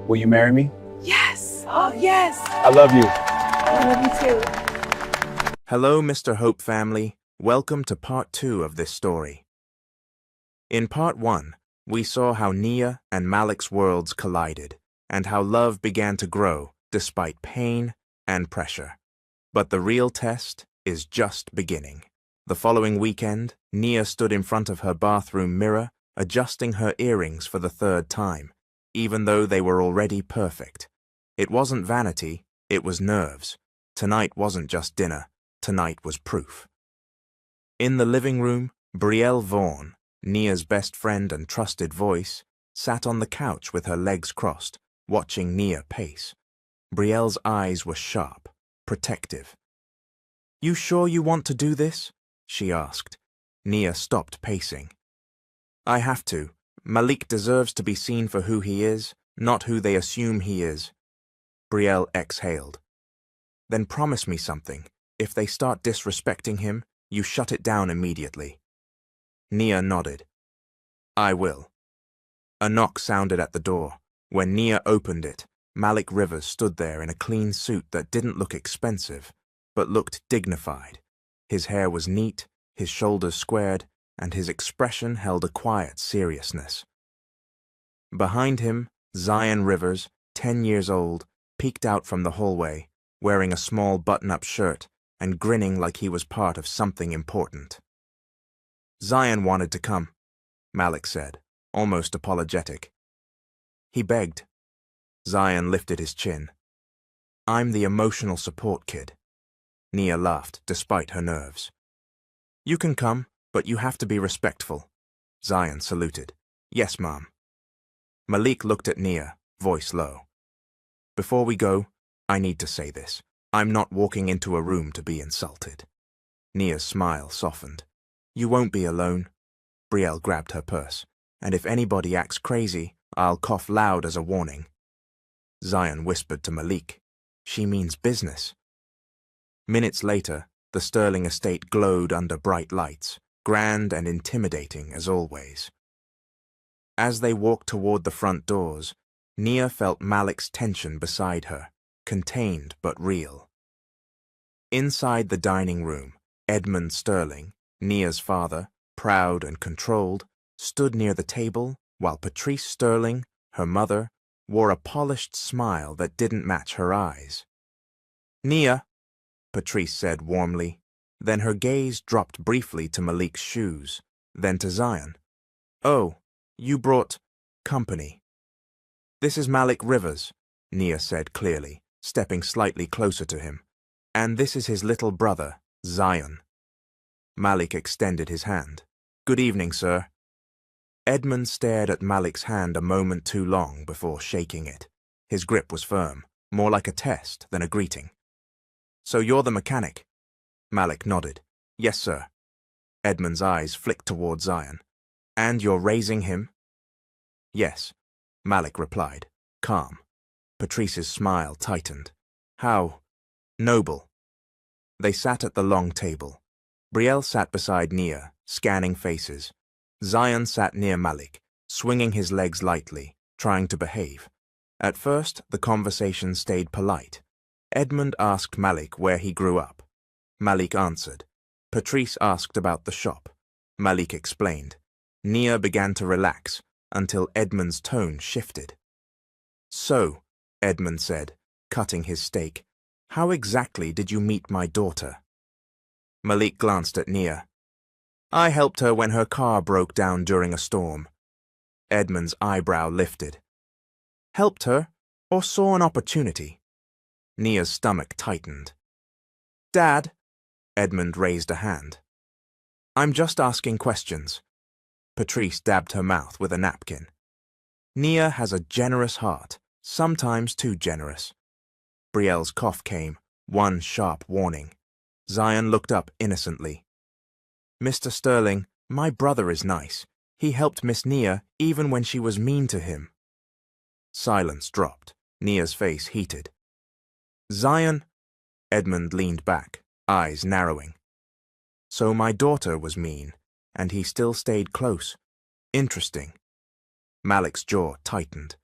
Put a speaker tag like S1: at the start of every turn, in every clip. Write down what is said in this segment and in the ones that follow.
S1: Will you marry me?
S2: Yes. Oh, yes.
S1: I love you.
S2: I love you too.
S3: Hello, Mr. Hope family. Welcome to part 2 of this story. In part 1, we saw how Nia and Malik's worlds collided, and how love began to grow despite pain and pressure. But the real test is just beginning. The following weekend, Nia stood in front of her bathroom mirror, adjusting her earrings for the 3rd time, even though they were already perfect. It wasn't vanity, it was nerves. Tonight wasn't just dinner, tonight was proof. In the living room, Brielle Vaughn, Nia's best friend and trusted voice, sat on the couch with her legs crossed, watching Nia pace. Brielle's eyes were sharp, protective. "You sure you want to do this?" she asked. Nia stopped pacing. "I have to. Malik deserves to be seen for who he is, not who they assume he is." Brielle exhaled. "Then promise me something. If they start disrespecting him, you shut it down immediately." Nia nodded. "I will." A knock sounded at the door. When Nia opened it, Malik Rivers stood there in a clean suit that didn't look expensive, but looked dignified. His hair was neat, his shoulders squared, and his expression held a quiet seriousness. Behind him, Zion Rivers, 10 years old, peeked out from the hallway, wearing a small button-up shirt and grinning like he was part of something important. "Zion wanted to come," Malik said, almost apologetic. "He begged." Zion lifted his chin. "I'm the emotional support kid." Nia laughed, despite her nerves. "You can come, but you have to be respectful." Zion saluted. "Yes, Mom." Malik looked at Nia, voice low. "Before we go, I need to say this. I'm not walking into a room to be insulted." Nia's smile softened. "You won't be alone." Brielle grabbed her purse. "And if anybody acts crazy, I'll cough loud as a warning." Zion whispered to Malik. "She means business." Minutes later, the Sterling estate glowed under bright lights, grand and intimidating as always. As they walked toward the front doors, Nia felt Malik's tension beside her, contained but real. Inside the dining room, Edmund Sterling, Nia's father, proud and controlled, stood near the table while Patrice Sterling, her mother, wore a polished smile that didn't match her eyes. "Nia," Patrice said warmly. Then her gaze dropped briefly to Malik's shoes, then to Zion. "Oh, you brought company." "This is Malik Rivers," Nia said clearly, stepping slightly closer to him. "And this is his little brother, Zion." Malik extended his hand. "Good evening, sir." Edmund stared at Malik's hand a moment too long before shaking it. His grip was firm, more like a test than a greeting. "So you're the mechanic?" Malik nodded. "Yes, sir." Edmund's eyes flicked toward Zion. "And you're raising him?" "Yes," Malik replied, calm. Patrice's smile tightened. "How noble." They sat at the long table. Brielle sat beside Nia, scanning faces. Zion sat near Malik, swinging his legs lightly, trying to behave. At first, the conversation stayed polite. Edmund asked Malik where he grew up. Malik answered. Patrice asked about the shop. Malik explained. Nia began to relax, until Edmund's tone shifted. "So," Edmund said, cutting his steak, "how exactly did you meet my daughter?" Malik glanced at Nia. "I helped her when her car broke down during a storm." Edmund's eyebrow lifted. "Helped her, or saw an opportunity?" Nia's stomach tightened. "Dad," Edmund raised a hand. "I'm just asking questions." Patrice dabbed her mouth with a napkin. "Nia has a generous heart, sometimes too generous." Brielle's cough came, one sharp warning. Zion looked up innocently. "Mr. Sterling, my brother is nice. He helped Miss Nia even when she was mean to him." Silence dropped. Nia's face heated. "Zion," Edmund leaned back, eyes narrowing. "So my daughter was mean, and he still stayed close. Interesting." Malik's jaw tightened.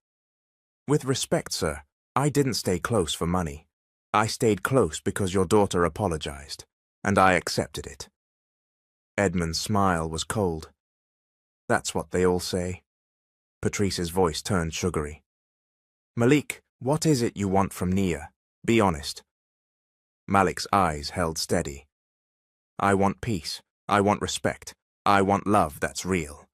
S3: With respect, sir, I didn't stay close for money. I stayed close because your daughter apologized, and I accepted it. Edmund's smile was cold. That's what they all say. Patrice's voice turned sugary. Malik, what is it you want from Nia? Be honest. Malik's eyes held steady. I want peace. I want respect. I want love that's real.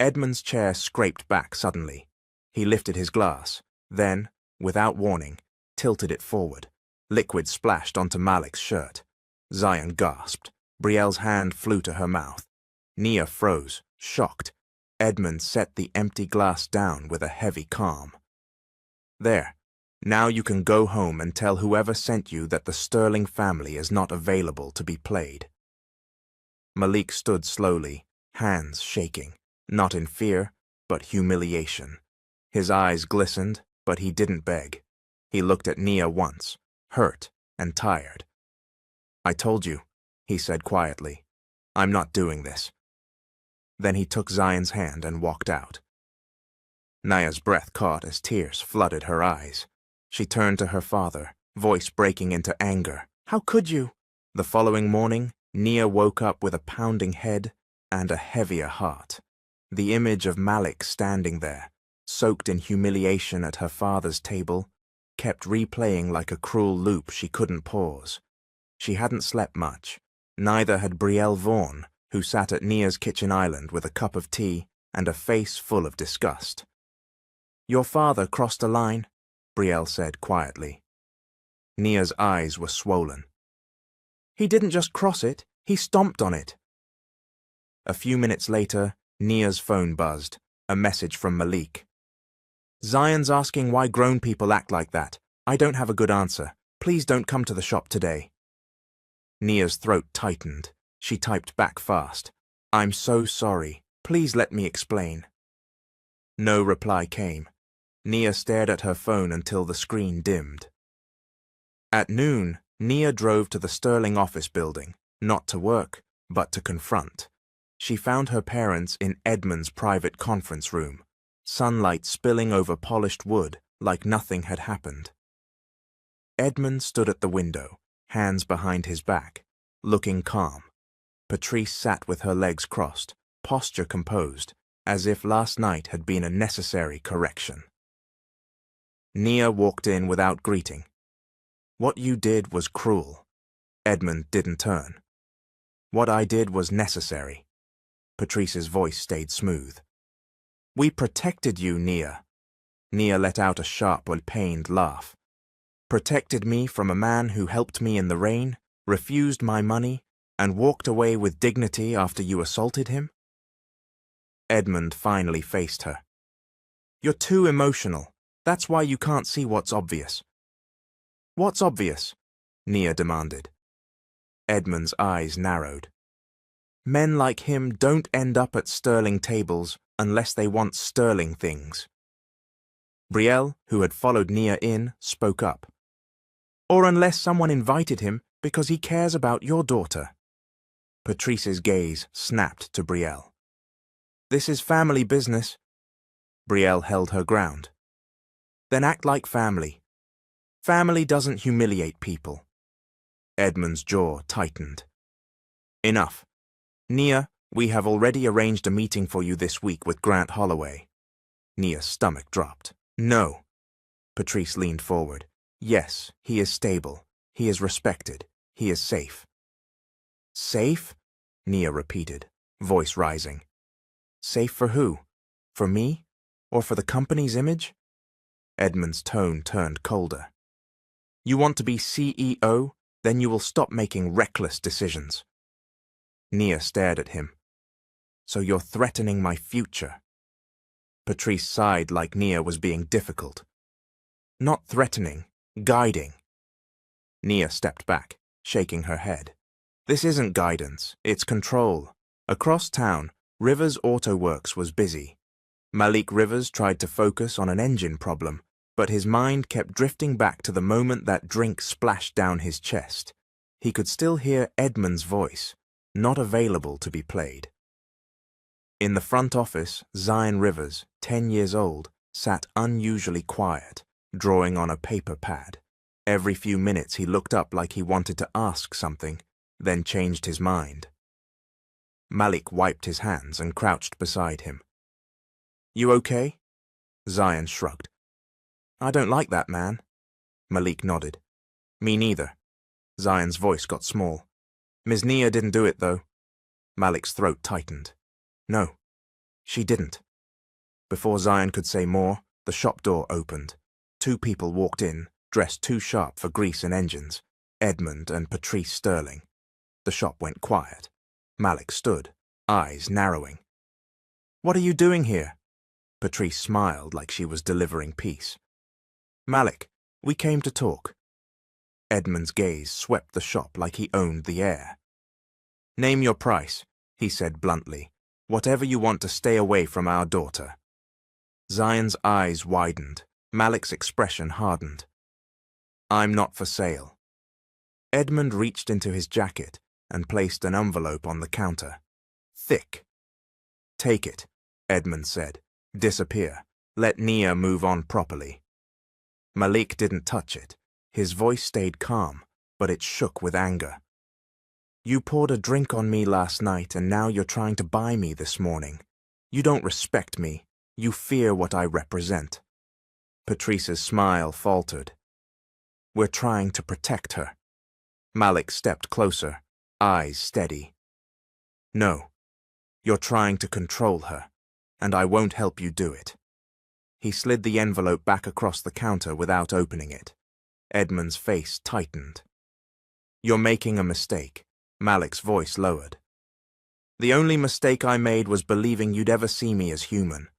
S3: Edmund's chair scraped back suddenly. He lifted his glass, then, without warning, tilted it forward. Liquid splashed onto Malik's shirt. Zion gasped. Brielle's hand flew to her mouth. Nia froze, shocked. Edmund set the empty glass down with a heavy calm. There. Now you can go home and tell whoever sent you that the Sterling family is not available to be played. Malik stood slowly, hands shaking, not in fear, but humiliation. His eyes glistened, but he didn't beg. He looked at Nia once, hurt and tired. I told you, he said quietly. I'm not doing this. Then he took Zion's hand and walked out. Nia's breath caught as tears flooded her eyes. She turned to her father, voice breaking into anger. How could you? The following morning, Nia woke up with a pounding head and a heavier heart. The image of Malik standing there, soaked in humiliation at her father's table, kept replaying like a cruel loop she couldn't pause. She hadn't slept much. Neither had Brielle Vaughan, who sat at Nia's kitchen island with a cup of tea and a face full of disgust. Your father crossed a line, Brielle said quietly. Nia's eyes were swollen. He didn't just cross it, he stomped on it. A few minutes later, Nia's phone buzzed, a message from Malik. Zion's asking why grown people act like that. I don't have a good answer. Please don't come to the shop today. Nia's throat tightened. She typed back fast. I'm so sorry. Please let me explain. No reply came. Nia stared at her phone until the screen dimmed. At noon, Nia drove to the Sterling office building, not to work, but to confront. She found her parents in Edmund's private conference room, sunlight spilling over polished wood like nothing had happened. Edmund stood at the window, hands behind his back, looking calm. Patrice sat with her legs crossed, posture composed, as if last night had been a necessary correction. Nia walked in without greeting. What you did was cruel. Edmund didn't turn. What I did was necessary. Patrice's voice stayed smooth. We protected you, Nia. Nia let out a sharp and pained laugh. Protected me from a man who helped me in the rain, refused my money, and walked away with dignity after you assaulted him? Edmund finally faced her. You're too emotional. That's why you can't see what's obvious. What's obvious? Nia demanded. Edmund's eyes narrowed. Men like him don't end up at Sterling tables unless they want Sterling things. Brielle, who had followed Nia in, spoke up. Or unless someone invited him because he cares about your daughter. Patrice's gaze snapped to Brielle. This is family business. Brielle held her ground. Then act like family. Family doesn't humiliate people. Edmund's jaw tightened. Enough. Nia, we have already arranged a meeting for you this week with Grant Holloway. Nia's stomach dropped. No. Patrice leaned forward. Yes, he is stable. He is respected. He is safe. Safe? Nia repeated, voice rising. Safe for who? For me? Or for the company's image? Edmund's tone turned colder. You want to be CEO? Then you will stop making reckless decisions. Nia stared at him. So you're threatening my future? Patrice sighed like Nia was being difficult. Not threatening, guiding. Nia stepped back, shaking her head. This isn't guidance, it's control. Across town, Rivers Auto Works was busy. Malik Rivers tried to focus on an engine problem, but his mind kept drifting back to the moment that drink splashed down his chest. He could still hear Edmund's voice, not available to be played. In the front office, Zion Rivers, 10 years old, sat unusually quiet, drawing on a paper pad. Every few minutes he looked up like he wanted to ask something, then changed his mind. Malik wiped his hands and crouched beside him. "You okay?" Zion shrugged. "I don't like that man." Malik nodded. "Me neither." Zion's voice got small. "Ms. Nia didn't do it, though." Malik's throat tightened. "No, she didn't." Before Zion could say more, the shop door opened. Two people walked in, dressed too sharp for grease and engines, Edmund and Patrice Sterling. The shop went quiet. Malik stood, eyes narrowing. "What are you doing here?" Patrice smiled like she was delivering peace. "Malik, we came to talk." Edmund's gaze swept the shop like he owned the air. "Name your price," he said bluntly. "Whatever you want to stay away from our daughter." Zion's eyes widened. Malik's expression hardened. "I'm not for sale." Edmund reached into his jacket and placed an envelope on the counter. Thick. "Take it," Edmund said. "Disappear. Let Nia move on properly." Malik didn't touch it. His voice stayed calm, but it shook with anger. "You poured a drink on me last night and now you're trying to buy me this morning. You don't respect me. You fear what I represent." Patrice's smile faltered. "We're trying to protect her." Malik stepped closer, eyes steady. "No, you're trying to control her, and I won't help you do it." He slid the envelope back across the counter without opening it. Edmund's face tightened. "You're making a mistake." Malik's voice lowered. "The only mistake I made was believing you'd ever see me as human."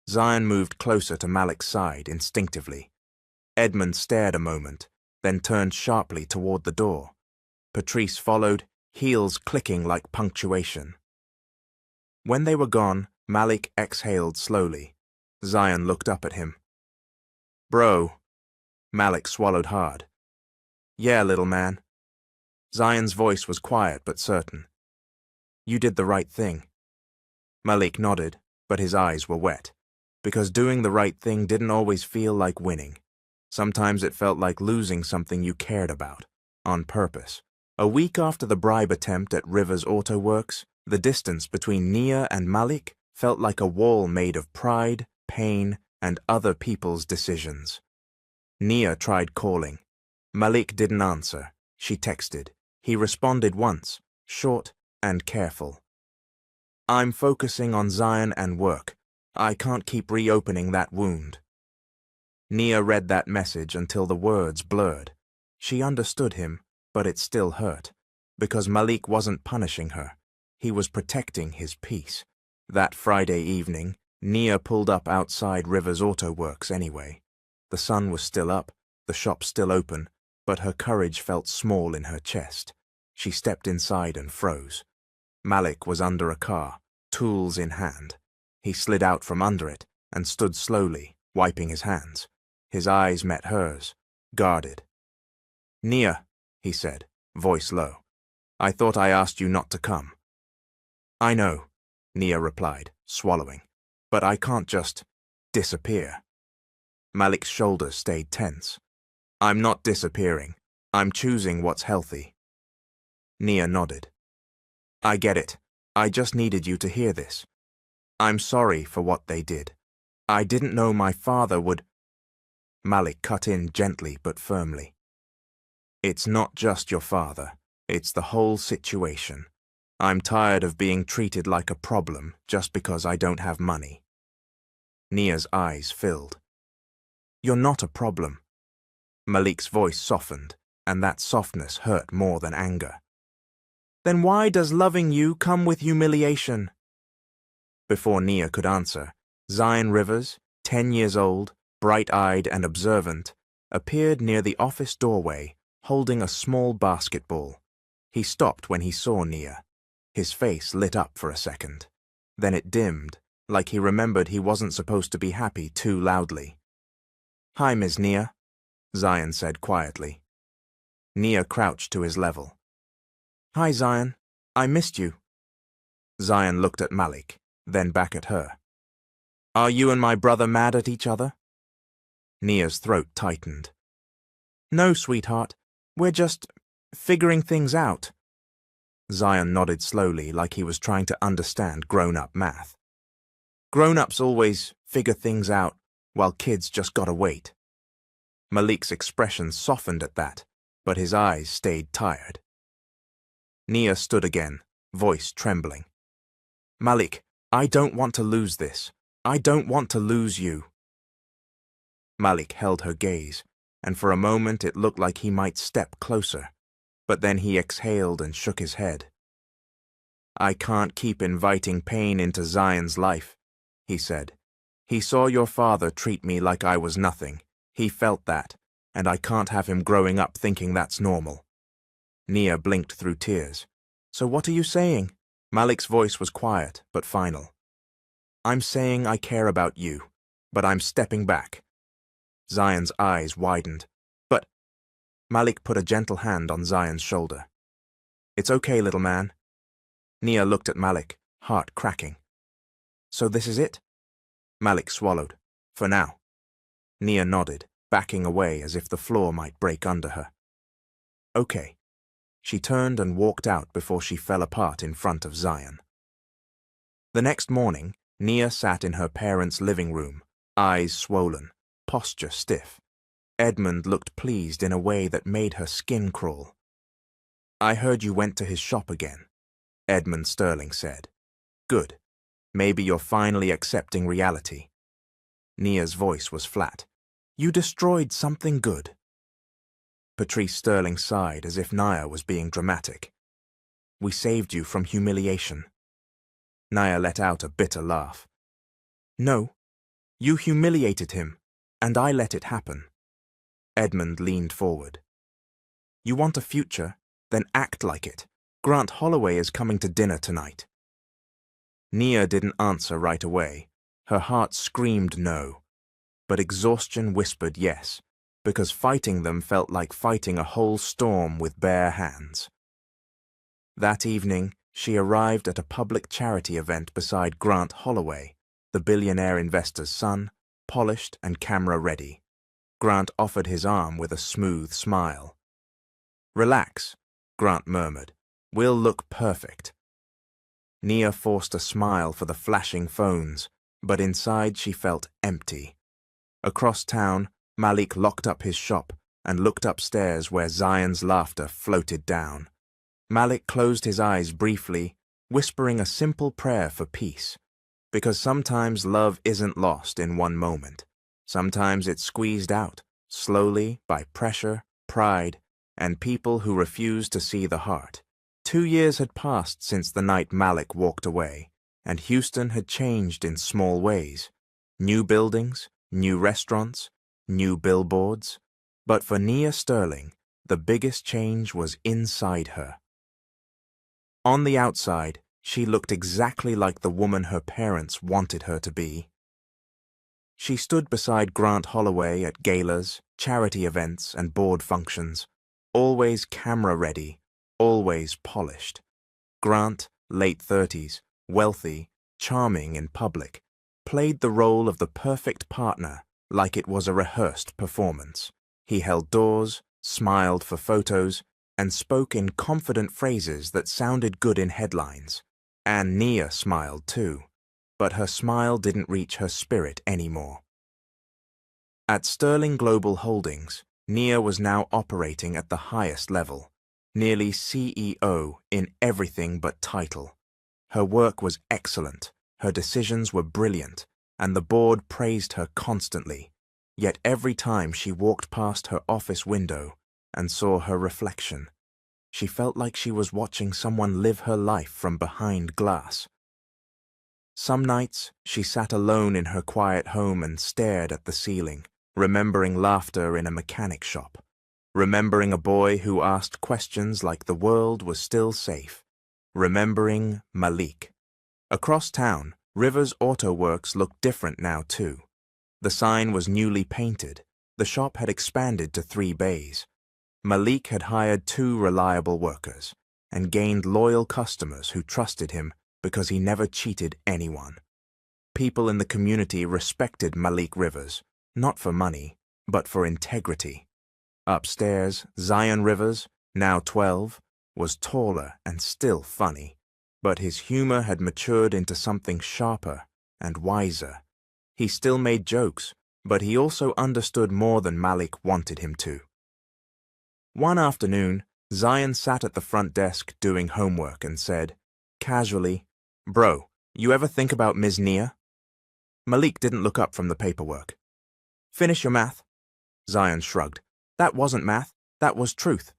S3: Zion moved closer to Malik's side instinctively. Edmund stared a moment, then turned sharply toward the door. Patrice followed, heels clicking like punctuation. When they were gone, Malik exhaled slowly. Zion looked up at him. "Bro." Malik swallowed hard. "Yeah, little man." Zion's voice was quiet but certain. "You did the right thing." Malik nodded, but his eyes were wet, because doing the right thing didn't always feel like winning. Sometimes it felt like losing something you cared about, on purpose. A week after the bribe attempt at Rivers Auto Works, the distance between Nia and Malik felt like a wall made of pride, pain, and other people's decisions. Nia tried calling. Malik didn't answer. She texted. He responded once, short and careful. "I'm focusing on Zion and work. I can't keep reopening that wound." Nia read that message until the words blurred. She understood him, but it still hurt, because Malik wasn't punishing her. He was protecting his peace. That Friday evening, Nia pulled up outside Rivers Auto Works anyway. The sun was still up, the shop still open, but her courage felt small in her chest. She stepped inside and froze. Malik was under a car, tools in hand. He slid out from under it and stood slowly, wiping his hands. His eyes met hers, guarded. "Nia," he said, voice low. "I thought I asked you not to come." "I know," Nia replied, swallowing. "But I can't just disappear." Malik's shoulders stayed tense. "I'm not disappearing. I'm choosing what's healthy." Nia nodded. "I get it. I just needed you to hear this. I'm sorry for what they did. I didn't know my father would—" Malik cut in gently but firmly. "It's not just your father. It's the whole situation. I'm tired of being treated like a problem just because I don't have money." Nia's eyes filled. "You're not a problem." Malik's voice softened, and that softness hurt more than anger. "Then why does loving you come with humiliation?" Before Nia could answer, Zion Rivers, 10 years old, bright-eyed and observant, appeared near the office doorway, holding a small basketball. He stopped when he saw Nia. His face lit up for a second. Then it dimmed, like he remembered he wasn't supposed to be happy too loudly. "Hi, Ms. Nia," Zion said quietly. Nia crouched to his level. "Hi, Zion. I missed you." Zion looked at Malik, then back at her. Are you and my brother mad at each other? Nia's throat tightened. No, sweetheart. We're just figuring things out. Zion nodded slowly, like he was trying to understand grown-up math. Grown-ups always figure things out, while kids just gotta wait. Malik's expression softened at that, but his eyes stayed tired. Nia stood again, voice trembling. Malik, I don't want to lose this. I don't want to lose you. Malik held her gaze, and for a moment it looked like he might step closer, but then he exhaled and shook his head. I can't keep inviting pain into Zion's life, he said. He saw your father treat me like I was nothing. He felt that, and I can't have him growing up thinking that's normal. Nia blinked through tears. So what are you saying? Malik's voice was quiet, but final. I'm saying I care about you, but I'm stepping back. Zion's eyes widened. But Malik put a gentle hand on Zion's shoulder. It's okay, little man. Nia looked at Malik, heart cracking. So this is it? Malik swallowed. For now. Nia nodded, backing away as if the floor might break under her. Okay. She turned and walked out before she fell apart in front of Zion. The next morning, Nia sat in her parents' living room, eyes swollen, posture stiff. Edmund looked pleased in a way that made her skin crawl. I heard you went to his shop again, Edmund Sterling said. Good. Maybe you're finally accepting reality. Nia's voice was flat. You destroyed something good. Patrice Sterling sighed as if Nia was being dramatic. We saved you from humiliation. Nia let out a bitter laugh. No, you humiliated him, and I let it happen. Edmund leaned forward. You want a future? Then act like it. Grant Holloway is coming to dinner tonight. Nia didn't answer right away. Her heart screamed no, but exhaustion whispered yes, because fighting them felt like fighting a whole storm with bare hands. That evening, she arrived at a public charity event beside Grant Holloway, the billionaire investor's son, polished and camera-ready. Grant offered his arm with a smooth smile. Relax, Grant murmured. We'll look perfect. Nia forced a smile for the flashing phones, but inside she felt empty. Across town, Malik locked up his shop and looked upstairs where Zion's laughter floated down. Malik closed his eyes briefly, whispering a simple prayer for peace, because sometimes love isn't lost in one moment. Sometimes it's squeezed out, slowly, by pressure, pride, and people who refuse to see the heart. 2 years had passed since the night Malik walked away, and Houston had changed in small ways. New buildings, new restaurants, new billboards. But for Nia Sterling, the biggest change was inside her. On the outside, she looked exactly like the woman her parents wanted her to be. She stood beside Grant Holloway at galas, charity events, and board functions, always camera-ready, always polished. Grant, late 30s, wealthy, charming in public, played the role of the perfect partner like it was a rehearsed performance. He held doors, smiled for photos, and spoke in confident phrases that sounded good in headlines. And Nia smiled too, but her smile didn't reach her spirit anymore. At Sterling Global Holdings, Nia was now operating at the highest level, nearly CEO in everything but title. Her work was excellent, her decisions were brilliant, and the board praised her constantly. Yet every time she walked past her office window and saw her reflection, she felt like she was watching someone live her life from behind glass. Some nights, she sat alone in her quiet home and stared at the ceiling, remembering laughter in a mechanic shop, remembering a boy who asked questions like the world was still safe, remembering Malik. Across town, Rivers Auto Works looked different now too. The sign was newly painted. The shop had expanded to 3 bays. Malik had hired 2 reliable workers and gained loyal customers who trusted him because he never cheated anyone. People in the community respected Malik Rivers, not for money, but for integrity. Upstairs, Zion Rivers, now 12, was taller and still funny, but his humor had matured into something sharper and wiser. He still made jokes, but he also understood more than Malik wanted him to. One afternoon, Zion sat at the front desk doing homework and said, casually, "Bro, you ever think about Ms. Nia?" Malik didn't look up from the paperwork. "Finish your math." Zion shrugged. "That wasn't math, that was truth."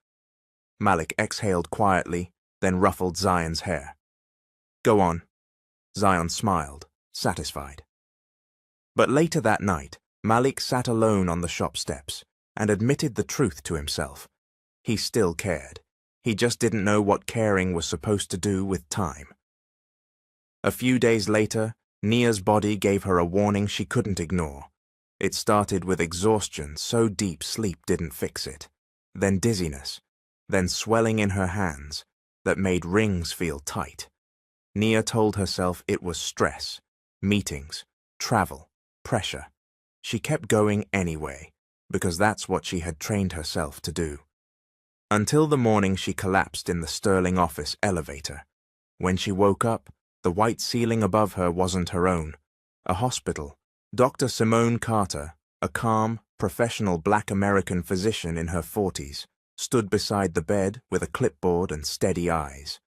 S3: Malik exhaled quietly, then ruffled Zion's hair. "Go on." Zion smiled, satisfied. But later that night, Malik sat alone on the shop steps and admitted the truth to himself. He still cared. He just didn't know what caring was supposed to do with time. A few days later, Nia's body gave her a warning she couldn't ignore. It started with exhaustion so deep sleep didn't fix it, then dizziness, then swelling in her hands that made rings feel tight. Nia told herself it was stress, meetings, travel, pressure. She kept going anyway, because that's what she had trained herself to do. Until the morning she collapsed in the Sterling office elevator. When she woke up, the white ceiling above her wasn't her own. A hospital. Dr. Simone Carter, a calm, professional Black American physician in her 40s, stood beside the bed with a clipboard and steady eyes.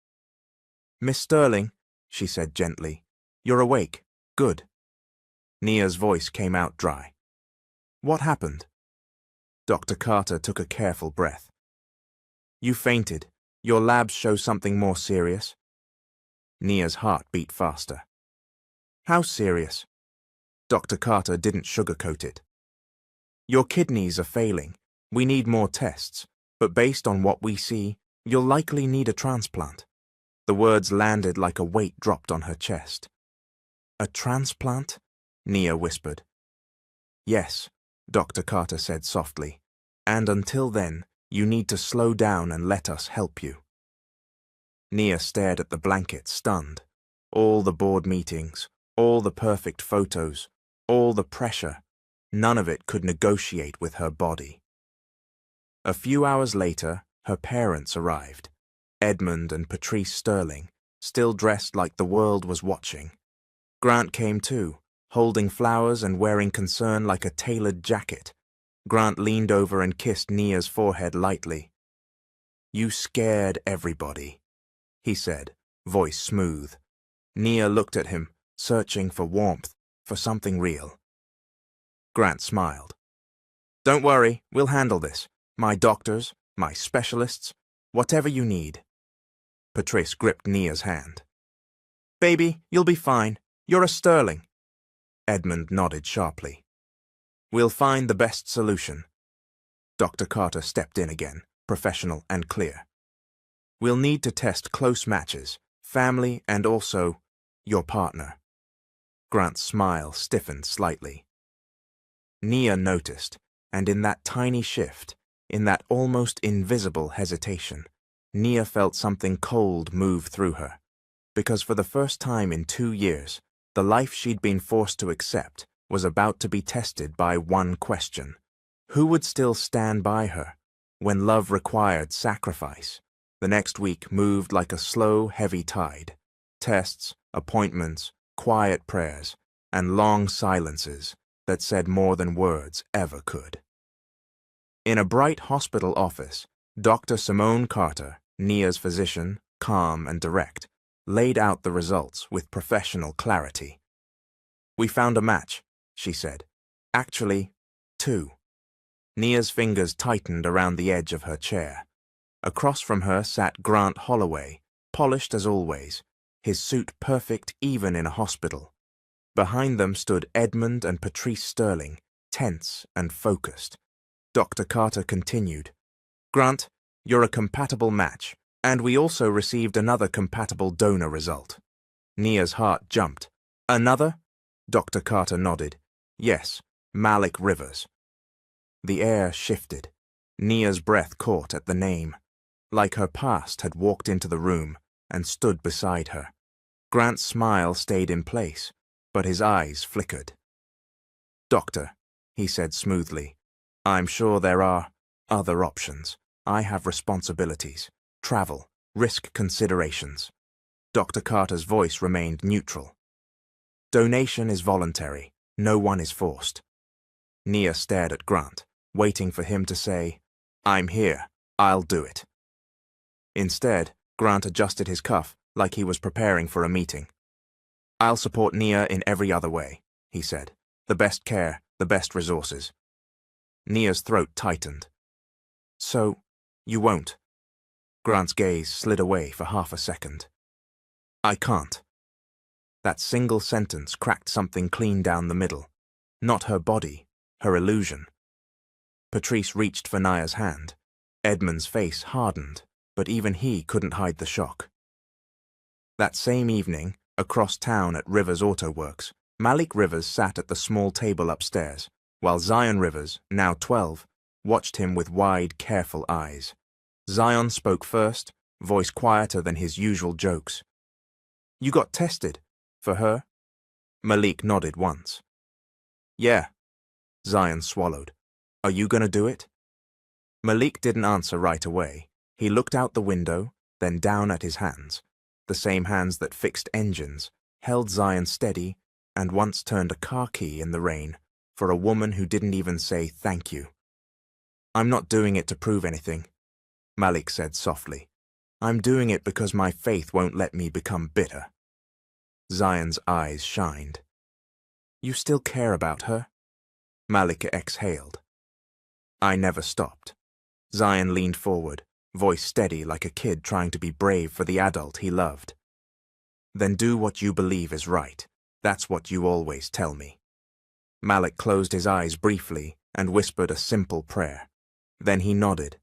S3: "Miss Sterling," she said gently, "you're awake. Good." Nia's voice came out dry. "What happened?" Dr. Carter took a careful breath. "You fainted. Your labs show something more serious." Nia's heart beat faster. "How serious?" Dr. Carter didn't sugarcoat it. "Your kidneys are failing. We need more tests, but based on what we see, you'll likely need a transplant." The words landed like a weight dropped on her chest. "A transplant?" Nia whispered. "Yes," Dr. Carter said softly, "and until then, you need to slow down and let us help you." Nia stared at the blanket, stunned. All the board meetings, all the perfect photos, all the pressure, none of it could negotiate with her body. A few hours later, her parents arrived, Edmund and Patrice Sterling, still dressed like the world was watching. Grant came too, holding flowers and wearing concern like a tailored jacket. Grant leaned over and kissed Nia's forehead lightly. "You scared everybody," he said, voice smooth. Nia looked at him, searching for warmth, for something real. Grant smiled. "Don't worry, we'll handle this. My doctors, my specialists, whatever you need." Patrice gripped Nia's hand. "Baby, you'll be fine. You're a Sterling." Edmund nodded sharply. "We'll find the best solution." Dr. Carter stepped in again, professional and clear. "We'll need to test close matches, family and also your partner." Grant's smile stiffened slightly. Nia noticed, and in that tiny shift, in that almost invisible hesitation, Nia felt something cold move through her, because for the first time in 2 years, the life she'd been forced to accept was about to be tested by one question. Who would still stand by her when love required sacrifice? The next week moved like a slow, heavy tide. Tests, appointments, quiet prayers, and long silences that said more than words ever could. In a bright hospital office, Dr. Simone Carter, Nia's physician, calm and direct, laid out the results with professional clarity. "We found a match," she said. "Actually, 2. Nia's fingers tightened around the edge of her chair. Across from her sat Grant Holloway, polished as always, his suit perfect even in a hospital. Behind them stood Edmund and Patrice Sterling, tense and focused. Dr. Carter continued, "Grant, you're a compatible match, and we also received another compatible donor result." Nia's heart jumped. "Another?" Dr. Carter nodded. "Yes, Malik Rivers." The air shifted. Nia's breath caught at the name, like her past had walked into the room and stood beside her. Grant's smile stayed in place, but his eyes flickered. "Doctor," he said smoothly, "I'm sure there are other options. I have responsibilities, travel, risk considerations." Dr. Carter's voice remained neutral. "Donation is voluntary. No one is forced." Nia stared at Grant, waiting for him to say, "I'm here. I'll do it." Instead, Grant adjusted his cuff like he was preparing for a meeting. "I'll support Nia in every other way," he said. "The best care, the best resources." Nia's throat tightened. "So, you won't?" Grant's gaze slid away for half a second. "I can't." That single sentence cracked something clean down the middle. Not her body, her illusion. Patrice reached for Nia's hand. Edmund's face hardened, but even he couldn't hide the shock. That same evening, across town at Rivers Auto Works, Malik Rivers sat at the small table upstairs, while Zion Rivers, now 12, watched him with wide, careful eyes. Zion spoke first, voice quieter than his usual jokes. "You got tested? For her?" Malik nodded once. "Yeah." Zion swallowed. "Are you gonna do it?" Malik didn't answer right away. He looked out the window, then down at his hands, the same hands that fixed engines, held Zion steady, and once turned a car key in the rain for a woman who didn't even say thank you. "I'm not doing it to prove anything," Malik said softly. "I'm doing it because my faith won't let me become bitter." Zion's eyes shined. "You still care about her?" Malik exhaled. "I never stopped." Zion leaned forward, voice steady like a kid trying to be brave for the adult he loved. "Then do what you believe is right. That's what you always tell me." Malik closed his eyes briefly and whispered a simple prayer. Then he nodded.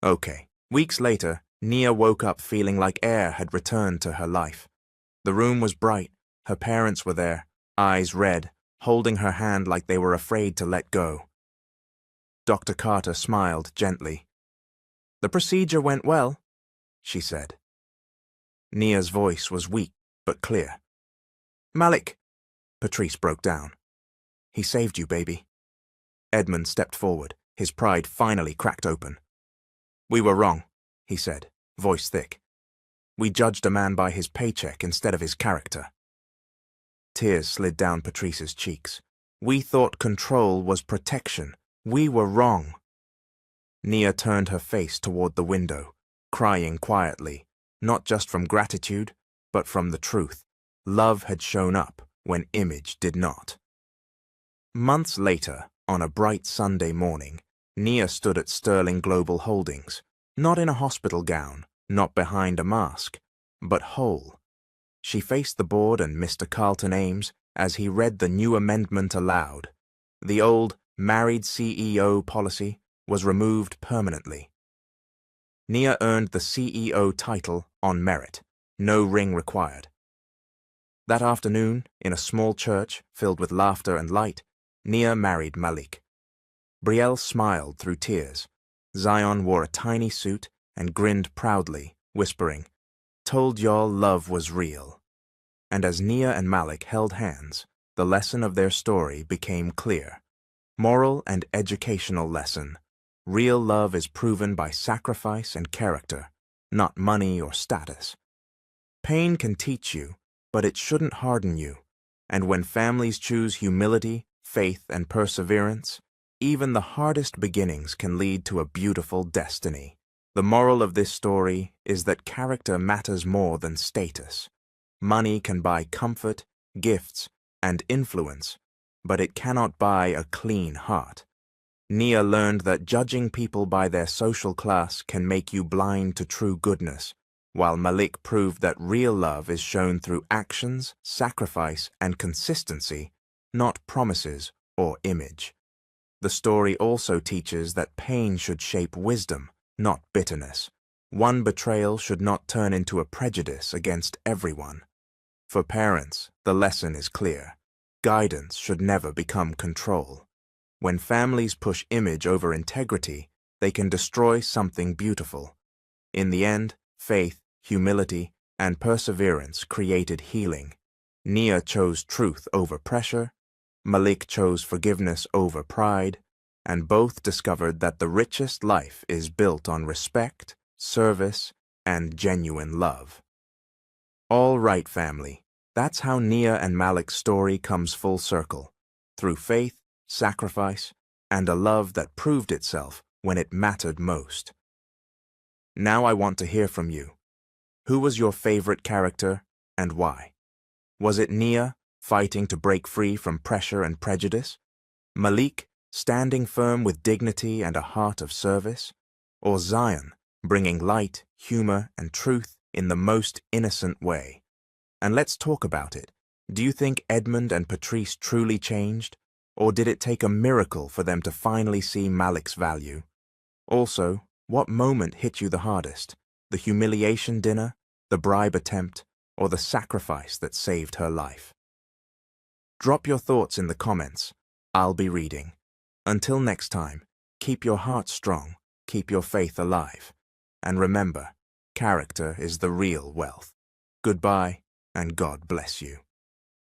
S3: Okay. Weeks later, Nia woke up feeling like air had returned to her life. The room was bright, her parents were there, eyes red, holding her hand like they were afraid to let go. Dr. Carter smiled gently. "The procedure went well," she said. Nia's voice was weak but clear. "Malik," Patrice broke down. "He saved you, baby." Edmund stepped forward, his pride finally cracked open. "We were wrong," he said, voice thick. "We judged a man by his paycheck instead of his character." Tears slid down Patrice's cheeks. "We thought control was protection. We were wrong." Nia turned her face toward the window, crying quietly, not just from gratitude, but from the truth. Love had shown up when image did not. Months later, on a bright Sunday morning, Nia stood at Sterling Global Holdings, not in a hospital gown, not behind a mask, but whole. She faced the board and Mr. Carlton Ames as he read the new amendment aloud. The old married CEO policy was removed permanently. Nia earned the CEO title on merit, no ring required. That afternoon, in a small church filled with laughter and light, Nia married Malik. Brielle smiled through tears. Zion wore a tiny suit and grinned proudly, whispering, "Told y'all love was real." And as Nia and Malik held hands, the lesson of their story became clear. Moral and educational lesson. Real love is proven by sacrifice and character, not money or status. Pain can teach you, but it shouldn't harden you. And when families choose humility, faith, and perseverance, even the hardest beginnings can lead to a beautiful destiny. The moral of this story is that character matters more than status. Money can buy comfort, gifts, and influence, but it cannot buy a clean heart. Nia learned that judging people by their social class can make you blind to true goodness, while Malik proved that real love is shown through actions, sacrifice, and consistency, not promises or image. The story also teaches that pain should shape wisdom, not bitterness. One betrayal should not turn into a prejudice against everyone. For parents, the lesson is clear. Guidance should never become control. When families push image over integrity, they can destroy something beautiful. In the end, faith, humility, and perseverance created healing. Nia chose truth over pressure, Malik chose forgiveness over pride, and both discovered that the richest life is built on respect, service, and genuine love. All right, family, that's how Nia and Malik's story comes full circle, through faith, sacrifice, and a love that proved itself when it mattered most. Now I want to hear from you. Who was your favorite character and why? Was it Nia, fighting to break free from pressure and prejudice? Malik, standing firm with dignity and a heart of service? Or Zion, bringing light, humor, and truth in the most innocent way? And let's talk about it. Do you think Edmund and Patrice truly changed? Or did it take a miracle for them to finally see Malik's value? Also, what moment hit you the hardest? The humiliation dinner, the bribe attempt, or the sacrifice that saved her life? Drop your thoughts in the comments. I'll be reading. Until next time, keep your heart strong, keep your faith alive, and remember, character is the real wealth. Goodbye, and God bless you.